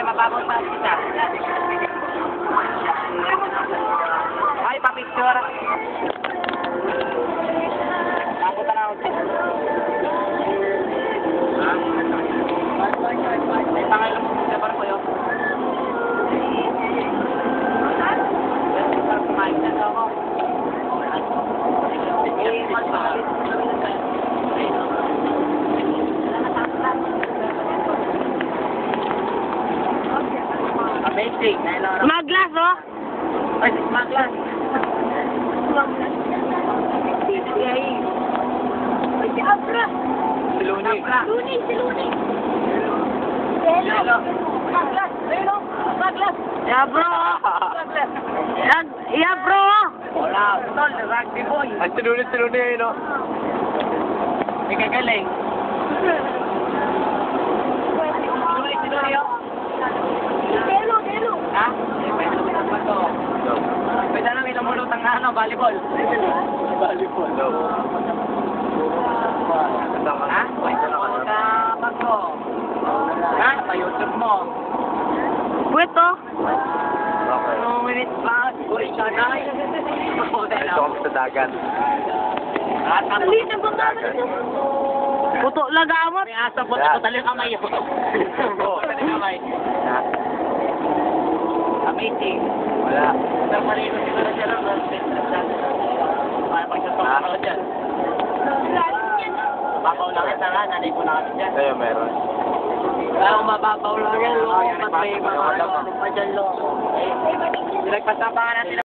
mababaw sa kita. Ay, pa-picture. Napunta na ako. Ha? May pangalan mo sa barko yun. Parang kumain na ako. Amazing. Maglas, oh. Ay, maglas. Si Abra. Si Luni. Si Luni. Hello. Maglas. Hello. Maglas. Yeah, bro. Yeah, bro. Wala. Tol, rugby boy. Ay, si Luni, no? May kagaling. Si Luni, oh. Hello. Ha? Pwede naman ba to? Pwede naman ilumulutang na ano, volleyball. Volleyball, no? Ha? Pwede naman sa bago. Ha? Sa YouTube mo. Pweto. Okay. 2 minutes pa. Uy, siya na. Ito kami sa dagat. Puto lagamot. May asa po, ito tali kamay yun. Tali kamay. Amazing. Wala. Sir Marino, siguro siya lang. Para pagsasawa ka dyan. Babaw lang ito nga, nanay ko na kami dyan. Ayun, meron. Parang mababaw lang yan, lo. Ba't may mga pa dyan, lo. Nagpasabahan natin